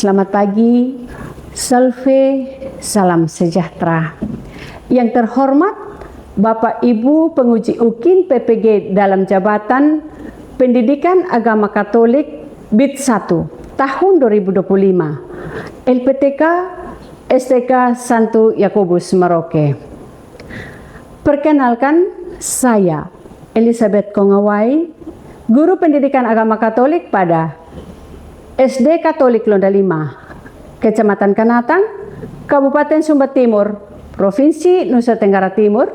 Selamat pagi, Salve, salam sejahtera. Yang terhormat Bapak Ibu penguji UKIN PPG dalam jabatan Pendidikan Agama Katolik BIT 1 tahun 2025, LPTK STK Santo Yakobus Merauke. Perkenalkan, saya Elizabeth Kongawai, Guru Pendidikan Agama Katolik pada SD Katolik Londa 5, Kecamatan Kanatang, Kabupaten Sumba Timur, Provinsi Nusa Tenggara Timur,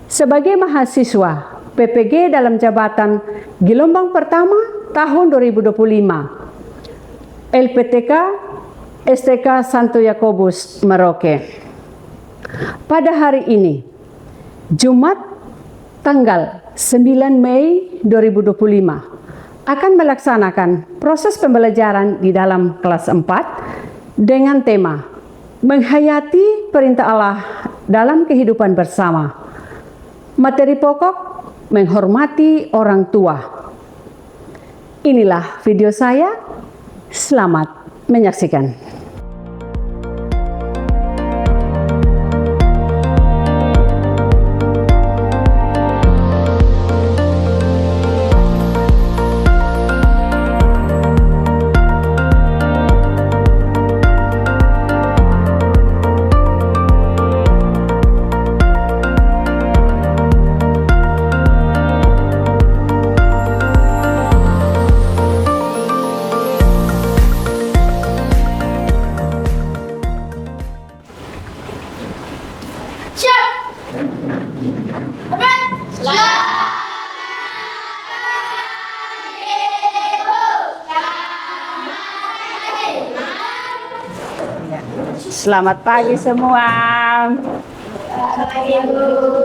sebagai mahasiswa PPG dalam jabatan gelombang pertama tahun 2025, LPTK STK Santo Yakobus Merauke. Pada hari ini, Jumat tanggal 9 Mei 2025, akan melaksanakan proses pembelajaran di dalam kelas 4 dengan tema menghayati perintah Allah dalam kehidupan bersama. Materi pokok menghormati orang tua. Inilah video saya. Selamat menyaksikan. Selamat pagi semua.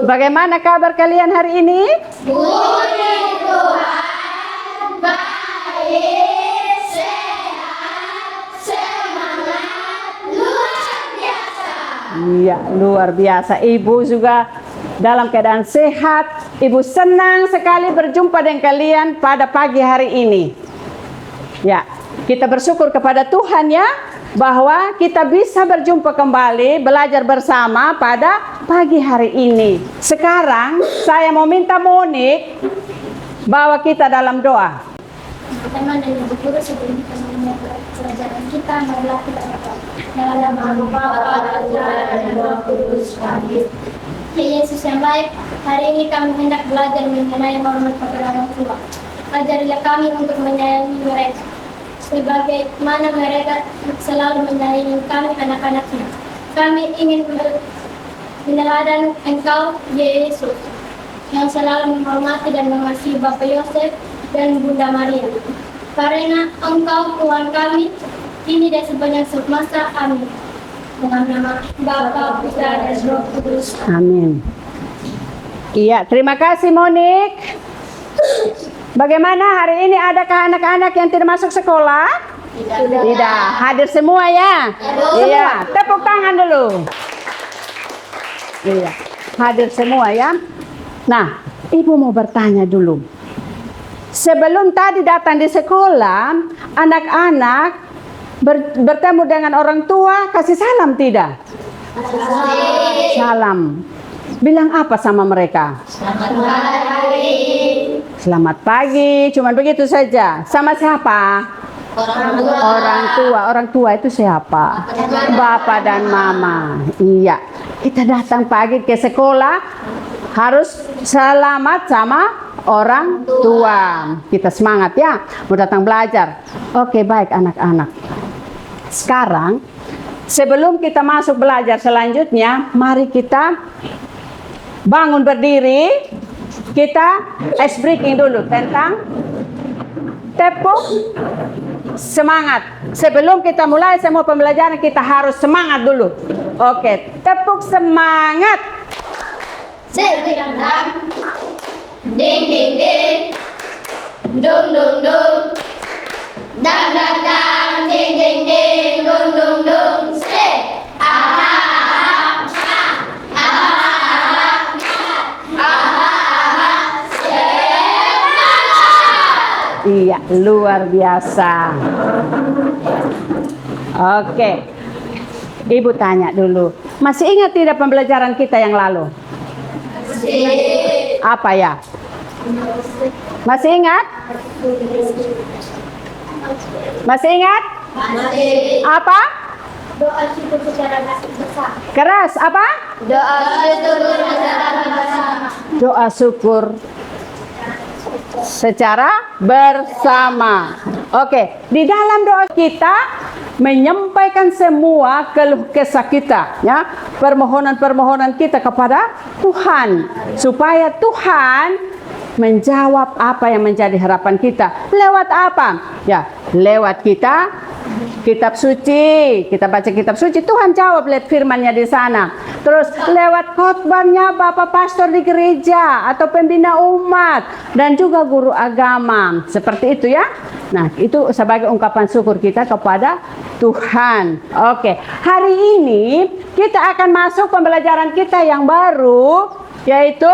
Bagaimana kabar kalian hari ini? Puji Tuhan, baik, sehat, semangat, luar biasa. Iya, luar biasa. Ibu juga dalam keadaan sehat. Ibu senang sekali berjumpa dengan kalian pada pagi hari ini. Ya, kita bersyukur kepada Tuhan ya, bahwa kita bisa berjumpa kembali, belajar bersama pada pagi hari ini. Sekarang saya mau minta Monik bawa kita dalam doa. Pertama dan Ibu Guru, sebelum kita memulai pelajaran kita, marilah kita berdoa. Dalam nama Bapa dan Putra dan Roh Kudus. Amin. Ya Yesus yang baik, hari ini kami hendak belajar mengenai hormat kepada orang tua. Ajarilah kami untuk menyayangi mereka, sebagaimana mereka selalu menyayangi kami anak-anaknya. Kami ingin meneladani Engkau, Yesus, yang selalu menghormati dan mengasihi Bapak Yosef dan Bunda Maria. Karena Engkau Tuhan kami, ini dan sepanjang semasa. Amin. Dengan nama Bapa, Putra, dan Roh Kudus. Amin. Iya, terima kasih Monik. Bagaimana hari ini, adakah anak-anak yang tidak masuk sekolah? Tidak. Hadir semua ya? Iya. Tepuk tangan dulu. Iya. Hadir semua ya. Nah, Ibu mau bertanya dulu. Sebelum tadi datang di sekolah, anak-anak bertemu dengan orang tua, kasih salam tidak? Salam. Bilang apa sama mereka? Selamat pagi. Selamat pagi, cuman begitu saja. Sama siapa? Orang tua. Orang tua. Orang tua itu siapa? Bapak dan Mama. Iya. Kita datang pagi ke sekolah, harus selamat sama orang tua. Kita semangat ya, mau datang belajar. Oke, baik anak-anak. Sekarang, sebelum kita masuk belajar selanjutnya, mari kita bangun berdiri. Kita ice breaking dulu tentang tepuk semangat. Sebelum kita mulai semua pembelajaran, kita harus semangat dulu. Oke, tepuk semangat. Ding ding ding, dung dung dung, dang dang dang, ding ding ding, dung dung dung. Say, aha aha aha aha aha, semangat. Iya, luar biasa. Oke. Ibu tanya dulu. Masih ingat tidak pembelajaran kita yang lalu? Apa ya? Masih ingat? Masih ingat? Apa? Doa syukur secara bersama. Keras apa? Doa syukur secara bersama. Doa syukur secara bersama. Oke, di dalam doa kita menyampaikan semua keluh kesah kita, ya, permohonan-permohonan kita kepada Tuhan, supaya Tuhan menjawab apa yang menjadi harapan kita. Lewat apa? Ya, lewat kita kitab suci, kita baca kitab suci, Tuhan jawab lihat firman-Nya di sana. Terus lewat khotbahnya Bapak pastor di gereja atau pembina umat dan juga guru agama. Seperti itu ya. Nah, itu sebagai ungkapan syukur kita kepada Tuhan. Oke, hari ini kita akan masuk pembelajaran kita yang baru, yaitu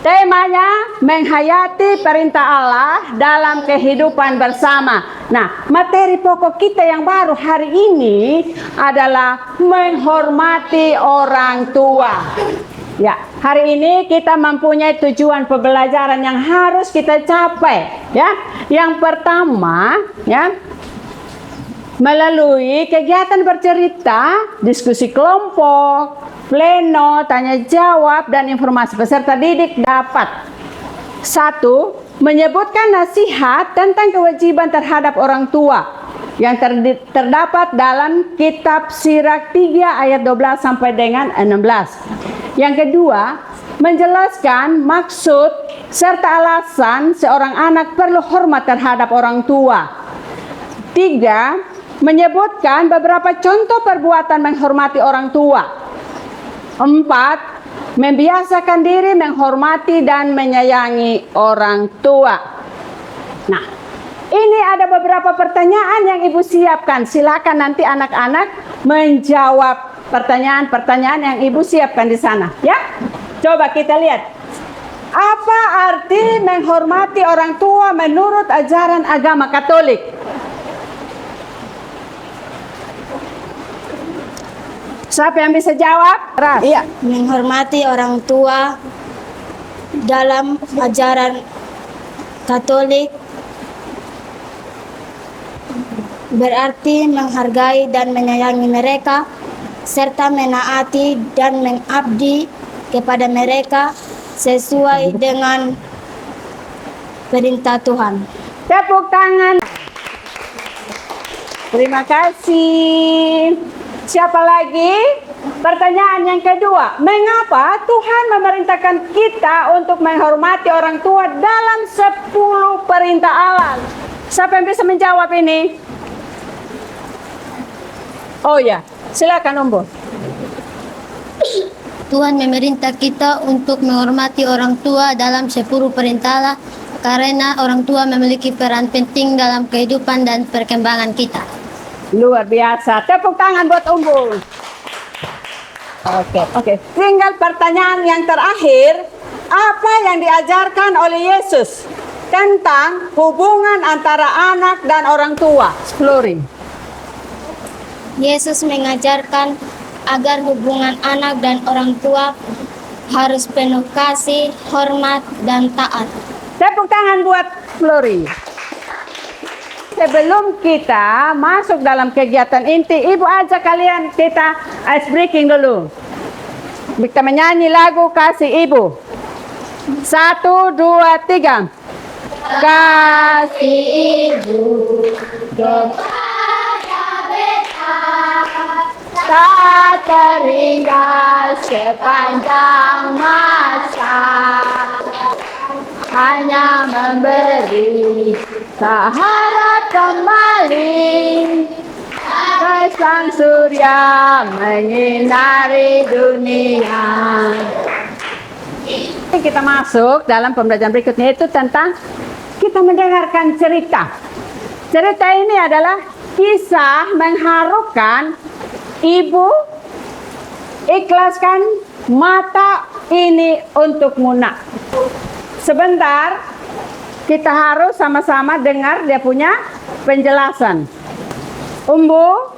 temanya menghayati perintah Allah dalam kehidupan bersama. Nah, materi pokok kita yang baru hari ini adalah menghormati orang tua. Ya, hari ini kita mempunyai tujuan pembelajaran yang harus kita capai. Ya, yang pertama, ya, melalui kegiatan bercerita, diskusi kelompok, pleno, tanya jawab, dan informasi peserta didik dapat: 1. Menyebutkan nasihat tentang kewajiban terhadap orang tua yang terdapat dalam kitab Sirach 3 ayat 12 sampai dengan 16. Yang kedua, menjelaskan maksud serta alasan seorang anak perlu hormat terhadap orang tua. 3. Menyebutkan beberapa contoh perbuatan menghormati orang tua. 4. Membiasakan diri menghormati dan menyayangi orang tua. Nah, ini ada beberapa pertanyaan yang Ibu siapkan. Silakan nanti anak-anak menjawab pertanyaan-pertanyaan yang Ibu siapkan di sana, ya. Coba kita lihat. Apa arti menghormati orang tua menurut ajaran agama Katolik? Siapa yang bisa jawab? Ras. Iya. Menghormati orang tua dalam ajaran Katolik berarti menghargai dan menyayangi mereka, serta menaati dan mengabdi kepada mereka sesuai dengan perintah Tuhan. Tepuk tangan. Terima kasih. Siapa lagi? Pertanyaan yang kedua, mengapa Tuhan memerintahkan kita untuk menghormati orang tua dalam 10 perintah Allah? Siapa yang bisa menjawab ini? Oh ya, silakan Umbu. Tuhan memerintah kita untuk menghormati orang tua dalam 10 perintah Allah karena orang tua memiliki peran penting dalam kehidupan dan perkembangan kita. Luar biasa. Tepuk tangan buat Umbu. Oke. Tinggal pertanyaan yang terakhir. Apa yang diajarkan oleh Yesus tentang hubungan antara anak dan orang tua? Florin. Yesus mengajarkan agar hubungan anak dan orang tua harus penuh kasih, hormat, dan taat. Tepuk tangan buat Flori. Sebelum kita masuk dalam kegiatan inti, Ibu ajak kalian kita ice breaking dulu. Kita menyanyi lagu Kasih Ibu. 1, 2, 3. Kasih Ibu kepada beta tak terhingga sepanjang masa, hanya memberi tak harap kembali. Sang surya menyinari dunia. Kita masuk dalam pembelajaran berikutnya, itu tentang kita mendengarkan cerita. Cerita ini adalah kisah mengharukan. Ibu, ikhlaskan mata ini untukmu nak. Sebentar, kita harus sama-sama dengar dia punya penjelasan. Umbu,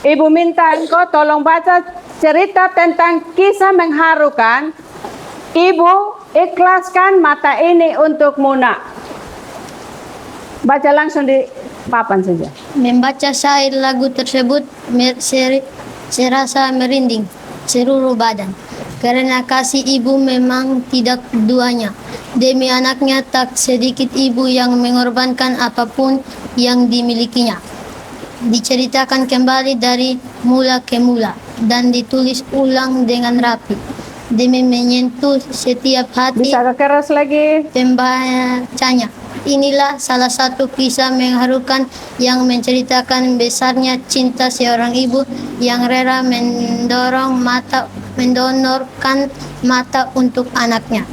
Ibu minta engkau tolong baca cerita tentang kisah mengharukan. Ibu ikhlaskan mata ini untuk Muna. Baca langsung di papan saja. Membaca syair lagu tersebut serasa merinding seluruh badan. Karena kasih ibu memang tidak duanya. Demi anaknya tak sedikit ibu yang mengorbankan apapun yang dimilikinya. Diceritakan kembali dari mula ke mula dan ditulis ulang dengan rapi demi menyentuh setiap hati Bisa agak keras lagi. pembacanya. Inilah salah satu kisah mengharukan yang menceritakan besarnya cinta seorang ibu yang rela mendonorkan mata untuk anaknya.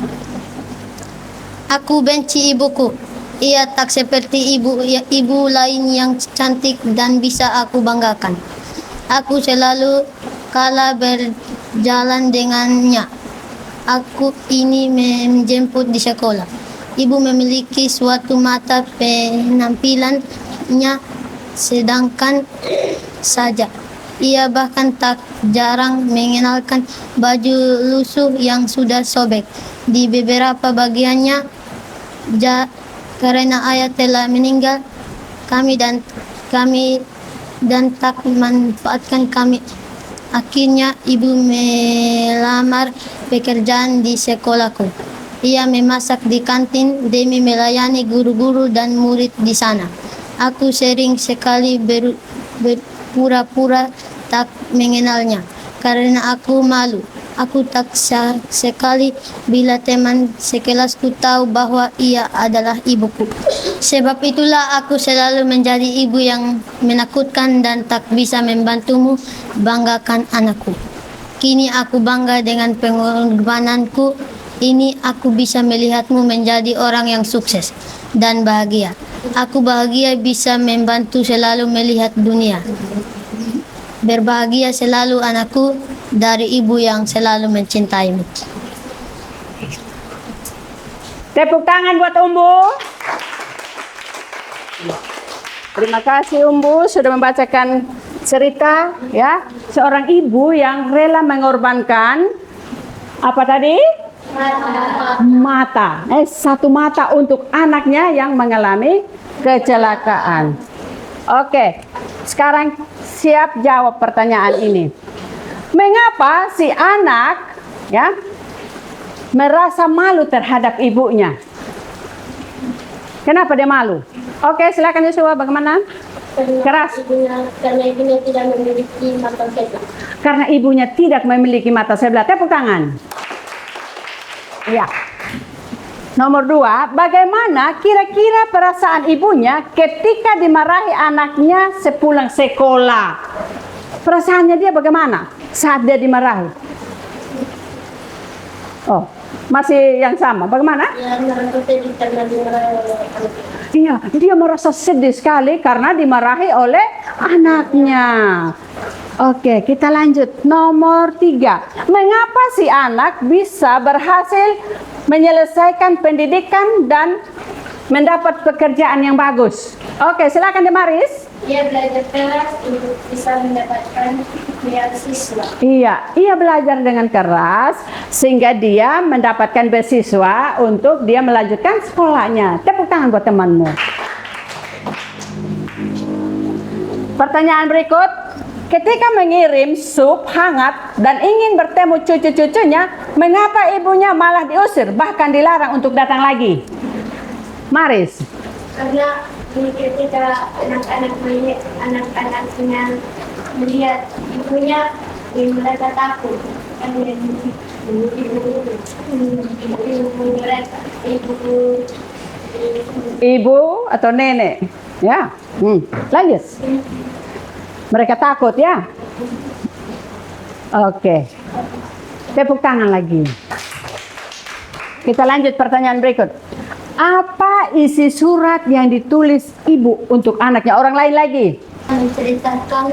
Aku benci ibuku. Ia tak seperti ibu lain yang cantik dan bisa aku banggakan. Aku selalu kalah berjalan dengannya. Aku ini menjemput di sekolah. Ibu memiliki suatu mata penampilannya sedangkan saja. Ia bahkan tak jarang mengenalkan baju lusuh yang sudah sobek di beberapa bagiannya. Karena ayah telah meninggal, kami dan tak memanfaatkan kami. Akhirnya ibu melamar pekerjaan di sekolahku. Ia memasak di kantin demi melayani guru-guru dan murid di sana. Aku sering sekali berpura-pura tak mengenalnya karena aku malu. Aku tak sekali bila teman sekelasku tahu bahwa ia adalah ibuku. Sebab itulah aku selalu menjadi ibu yang menakutkan dan tak bisa membantumu banggakan anakku. Kini aku bangga dengan pengorbananku. Ini aku bisa melihatmu menjadi orang yang sukses dan bahagia. Aku bahagia bisa membantu selalu melihat dunia. Berbahagia selalu anakku dari ibu yang selalu mencintaimu. Tepuk tangan buat Umbu. Terima kasih Umbu sudah membacakan cerita ya seorang ibu yang rela mengorbankan apa tadi? Mata. Satu mata untuk anaknya yang mengalami kecelakaan. Oke, sekarang siap jawab pertanyaan ini. Mengapa si anak ya merasa malu terhadap ibunya? Kenapa dia malu? Oke, silakan Yosua, bagaimana? Keras. Karena ibunya tidak memiliki mata sebelah. Karena ibunya tidak memiliki mata sebelah. Tepuk tangan. Ya. Nomor 2, bagaimana kira-kira perasaan ibunya ketika dimarahi anaknya sepulang sekolah? Perasaannya dia bagaimana saat dia dimarahi? Oh, masih yang sama. Bagaimana? Ya, merasa sedih karena dimarahi oleh anaknya. Iya, dia merasa sedih sekali karena dimarahi oleh anaknya. Oke, kita lanjut. Nomor 3. Mengapa si anak bisa berhasil menyelesaikan pendidikan dan mendapat pekerjaan yang bagus? Oke, silakan Demaris. Ia belajar keras untuk bisa mendapatkan beasiswa. Iya, ia belajar dengan keras sehingga dia mendapatkan beasiswa untuk dia melanjutkan sekolahnya. Tepuk tangan buat temanmu. Pertanyaan berikut. Ketika mengirim sup hangat dan ingin bertemu cucu-cucunya, mengapa ibunya malah diusir, bahkan dilarang untuk datang lagi? Maris. Karena ketika anak-anaknya melihat ibunya, mereka takut. Ibu atau nenek? Ya. Lanjut. Mereka takut ya? Oke. Tepuk tangan lagi. Kita lanjut pertanyaan berikut. Apa isi surat yang ditulis ibu untuk anaknya? Orang lain lagi? Menceritakan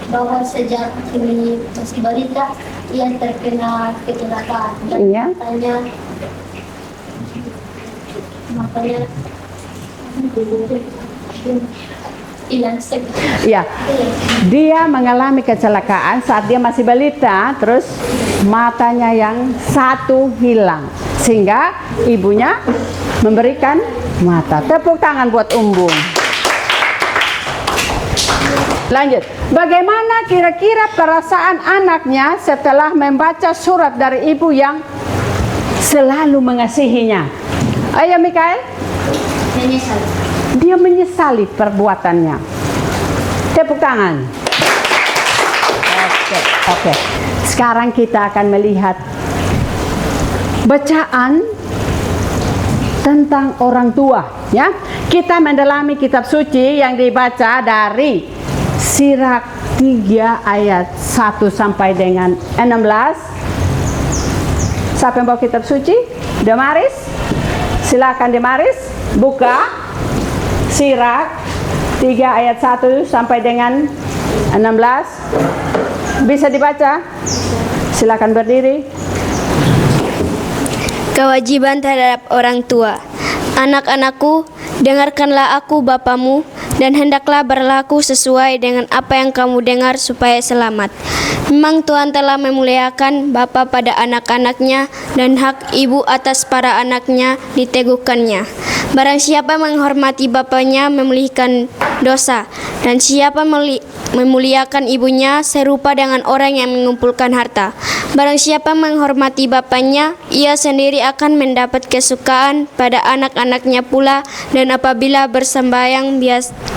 bahwa sejak ini masih balita, ia terkena kecelakaan. Iya. Makanya hilang segera. Ya, dia mengalami kecelakaan saat dia masih balita, terus matanya yang satu hilang, sehingga ibunya memberikan mata. Tepuk tangan buat Umbung. Lanjut, bagaimana kira-kira perasaan anaknya setelah membaca surat dari ibu yang selalu mengasihinya? Ayo Mikael. Menyesal. Dia menyesali perbuatannya. Tepuk tangan. Oke. Sekarang kita akan melihat bacaan tentang orang tua, ya. Kita mendalami kitab suci yang dibaca dari Sirak 3 ayat 1 sampai dengan 16. Siapa yang bawa kitab suci? Demaris? Silakan Demaris, buka Sirak 3 ayat 1 sampai dengan 16. Bisa dibaca? Silakan berdiri. Kewajiban terhadap orang tua. Anak-anakku, dengarkanlah aku bapamu, dan hendaklah berlaku sesuai dengan apa yang kamu dengar supaya selamat. Memang Tuhan telah memuliakan bapa pada anak-anaknya, dan hak ibu atas para anaknya diteguhkannya. Barang siapa menghormati bapaknya memulihkan dosa, dan siapa memuliakan ibunya serupa dengan orang yang mengumpulkan harta. Barang siapa menghormati bapaknya, ia sendiri akan mendapat kesukaan pada anak-anaknya pula, dan apabila bersembahyang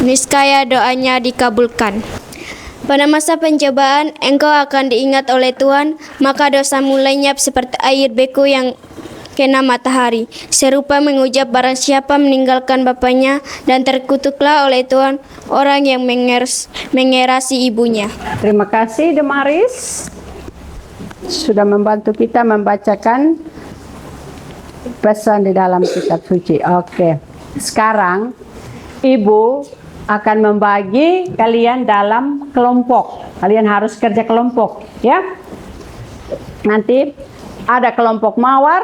niscaya doanya dikabulkan. Pada masa pencobaan, engkau akan diingat oleh Tuhan, maka dosamu lenyap seperti air beku yang kena matahari. Serupa mengucap barang siapa meninggalkan bapaknya, dan terkutuklah oleh Tuhan orang yang mengerasi ibunya. Terima kasih Demaris sudah membantu kita membacakan pesan di dalam kitab suci. Oke. Sekarang Ibu akan membagi kalian dalam kelompok. Kalian harus kerja kelompok, ya. Nanti ada kelompok Mawar,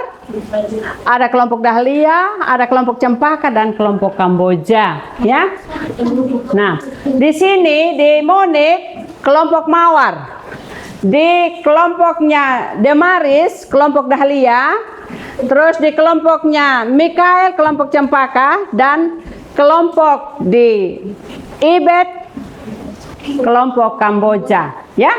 ada kelompok Dahlia, ada kelompok Cempaka, dan kelompok Kamboja, ya. Nah, di sini di Monik kelompok Mawar, di kelompoknya Demaris kelompok Dahlia, terus di kelompoknya Mikael kelompok Cempaka, dan kelompok di Ibet kelompok Kamboja, ya.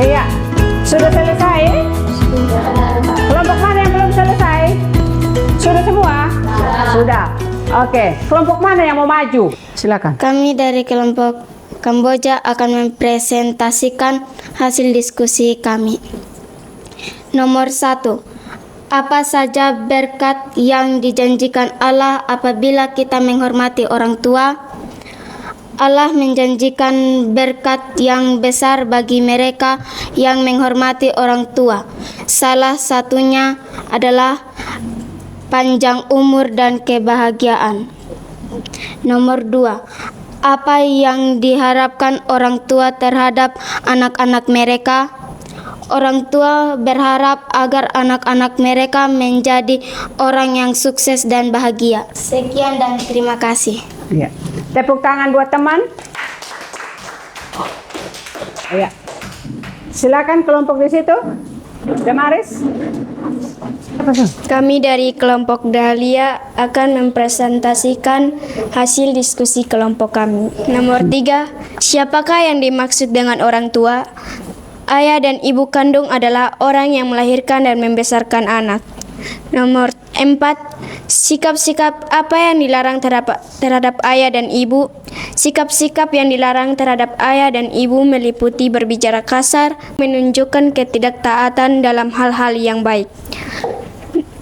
Iya, sudah selesai? Kelompok mana yang belum selesai? Sudah semua? Sudah. Oke, kelompok mana yang mau maju? Silakan. Kami dari kelompok Kamboja akan mempresentasikan hasil diskusi kami. Nomor 1. Apa saja berkat yang dijanjikan Allah apabila kita menghormati orang tua? Allah menjanjikan berkat yang besar bagi mereka yang menghormati orang tua. Salah satunya adalah panjang umur dan kebahagiaan. Nomor 2. Apa yang diharapkan orang tua terhadap anak-anak mereka? Orang tua berharap agar anak-anak mereka menjadi orang yang sukses dan bahagia. Sekian dan terima kasih. Ya. Tepuk tangan buat teman. Ya. Silakan kelompok di situ. Damaris? Apa tuh? Kami dari kelompok Dahlia akan mempresentasikan hasil diskusi kelompok kami. Nomor 3, siapakah yang dimaksud dengan orang tua? Ayah dan ibu kandung adalah orang yang melahirkan dan membesarkan anak. Nomor 4, sikap-sikap apa yang dilarang terhadap ayah dan ibu? Sikap-sikap yang dilarang terhadap ayah dan ibu meliputi berbicara kasar, menunjukkan ketidaktaatan dalam hal-hal yang baik.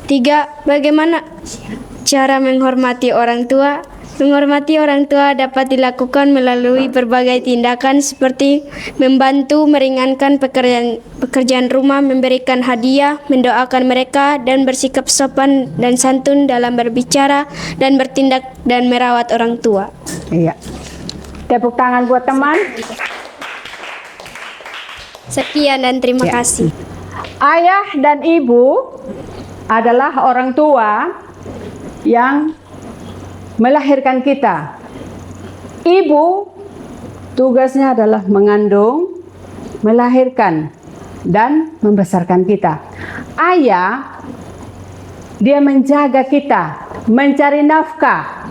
3, bagaimana cara menghormati orang tua? Menghormati orang tua dapat dilakukan melalui berbagai tindakan seperti membantu meringankan pekerjaan rumah, memberikan hadiah, mendoakan mereka, dan bersikap sopan dan santun dalam berbicara dan bertindak dan merawat orang tua. Iya. Tepuk tangan buat teman. Sekian dan terima kasih. Ayah dan ibu adalah orang tua yang melahirkan kita. Ibu tugasnya adalah mengandung, melahirkan, dan membesarkan kita. Ayah, dia menjaga kita, mencari nafkah,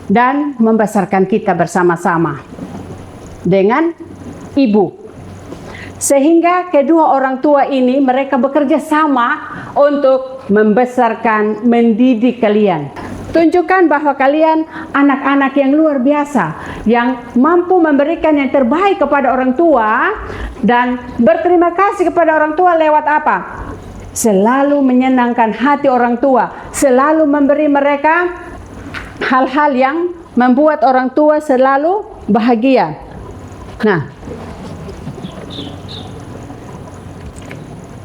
dan membesarkan kita bersama-sama dengan ibu. Sehingga kedua orang tua ini mereka bekerja sama untuk membesarkan, mendidik kalian. Tunjukkan bahwa kalian anak-anak yang luar biasa, yang mampu memberikan yang terbaik kepada orang tua dan berterima kasih kepada orang tua lewat apa? Selalu menyenangkan hati orang tua, selalu memberi mereka hal-hal yang membuat orang tua selalu bahagia. Nah,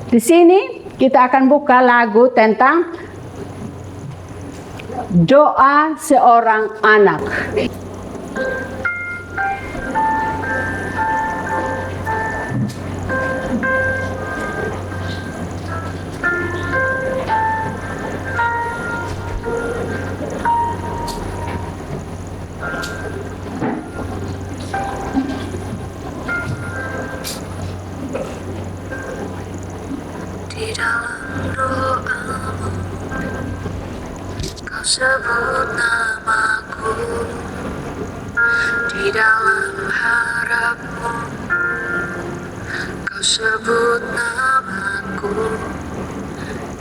di sini kita akan buka lagu tentang doa seorang anak. Di dalam doamu kau sebut namaku, di dalam harapmu kau sebut namaku,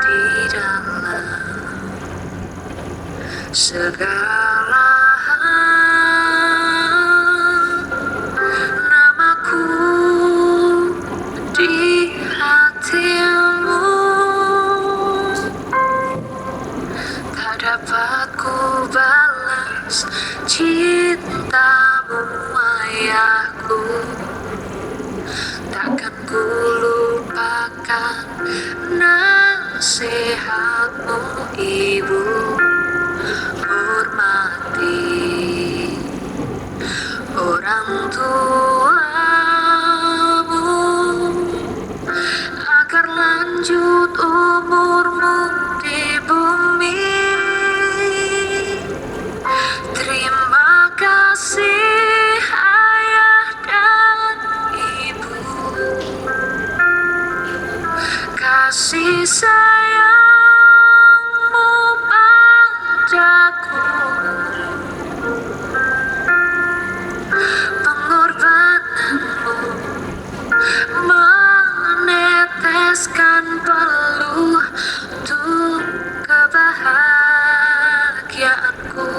di dalam segala namaku di hatimu tak dapat ku balas cintamu ayahku, takkan ku lupakan nasihatmu ibu. Hormati orang tuamu agar lanjut umurmu di bumi. Terima kasih ayah dan ibu, kasih sayangmu padaku, pengorbananmu meneteskan peluh untuk kebahagiaanku.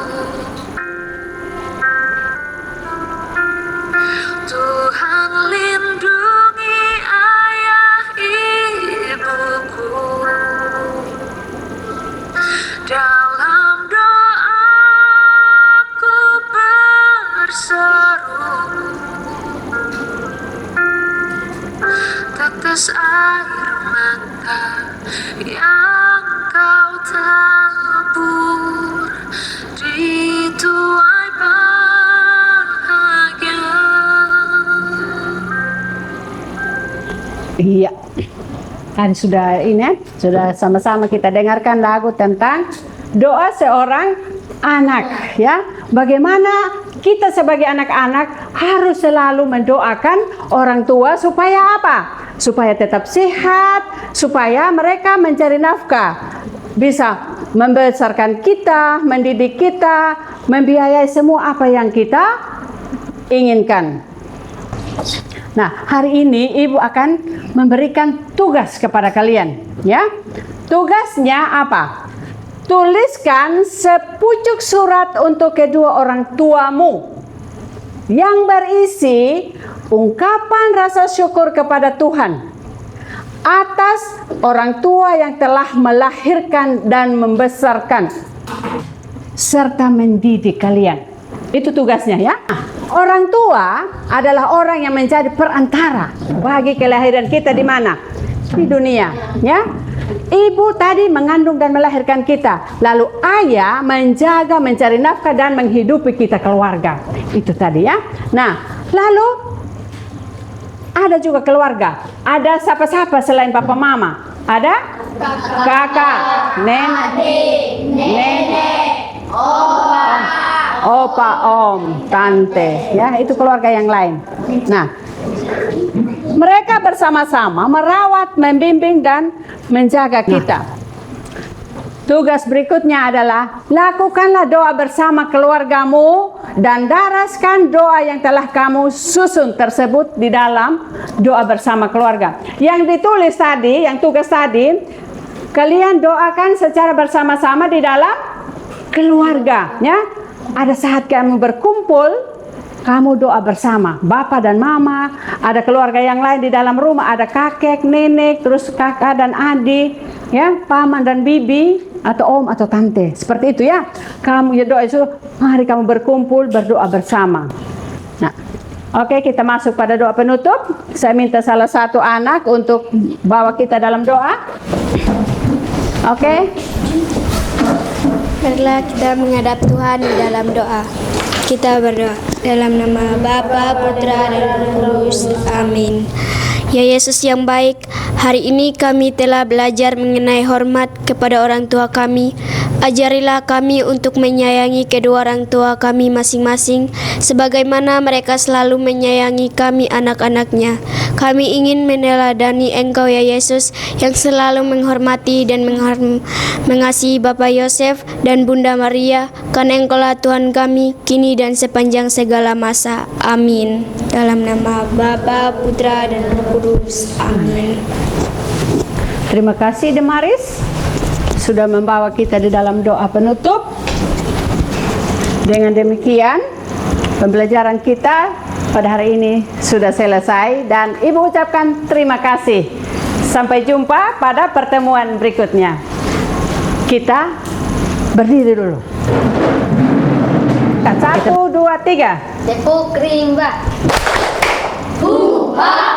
Tuhan lindungi ayah ibuku, dalam doaku berseru, tetes air mata yang kau tabur di tuai bahagia. Iya. Kan sudah ini, sudah sama-sama kita dengarkan lagu tentang doa seorang anak, ya. Bagaimana kita sebagai anak-anak harus selalu mendoakan orang tua supaya apa? Supaya tetap sehat, supaya mereka mencari nafkah, bisa membesarkan kita, mendidik kita, membiayai semua apa yang kita inginkan. Nah, hari ini Ibu akan memberikan tugas kepada kalian, ya. Tugasnya apa? Tuliskan sepucuk surat untuk kedua orang tuamu yang berisi ungkapan rasa syukur kepada Tuhan atas orang tua yang telah melahirkan dan membesarkan serta mendidik kalian. Itu tugasnya, ya. Orang tua adalah orang yang menjadi perantara bagi kelahiran kita di mana? Di dunia, ya. Ibu tadi mengandung dan melahirkan kita, lalu ayah menjaga, mencari nafkah dan menghidupi kita keluarga. Itu tadi, ya. Nah, lalu ada juga keluarga. Ada siapa-siapa selain papa mama? Ada kakak, nenek, opa, om, tante, ya, itu keluarga yang lain. Nah, mereka bersama-sama merawat, membimbing dan menjaga kita. Tugas berikutnya adalah lakukanlah doa bersama keluargamu dan daraskan doa yang telah kamu susun tersebut di dalam doa bersama keluarga. Yang ditulis tadi, yang tugas tadi, kalian doakan secara bersama-sama di dalam keluarga, ya. Ada saat kamu berkumpul, kamu doa bersama, bapak dan mama, ada keluarga yang lain di dalam rumah, ada kakek, nenek, terus kakak dan adik, ya, paman dan bibi, atau om atau tante, seperti itu, ya. Kamu ya doa itu, mari kamu berkumpul berdoa bersama. Nah, oke, kita masuk pada doa penutup. Saya minta salah satu anak untuk bawa kita dalam doa. Oke. Marilah kita menghadap Tuhan di dalam doa. Kita berdoa dalam nama Bapa, Putra, dan Roh Kudus. Amin. Ya Yesus yang baik, hari ini kami telah belajar mengenai hormat kepada orang tua kami. Ajarilah kami untuk menyayangi kedua orang tua kami masing-masing, sebagaimana mereka selalu menyayangi kami anak-anaknya. Kami ingin meneladani Engkau ya Yesus, yang selalu menghormati dan mengasihi Bapak Yosef dan Bunda Maria, karena Engkaulah Tuhan kami, kini dan sepanjang segala masa. Amin. Dalam nama Bapa, Putra, dan Roh Kudus. Amin. Terima kasih Demaris sudah membawa kita di dalam doa penutup. Dengan demikian, pembelajaran kita pada hari ini sudah selesai dan Ibu ucapkan terima kasih. Sampai jumpa pada pertemuan berikutnya. Kita berdiri dulu. 1, 2, 3. Tepuk rimba. Tuhan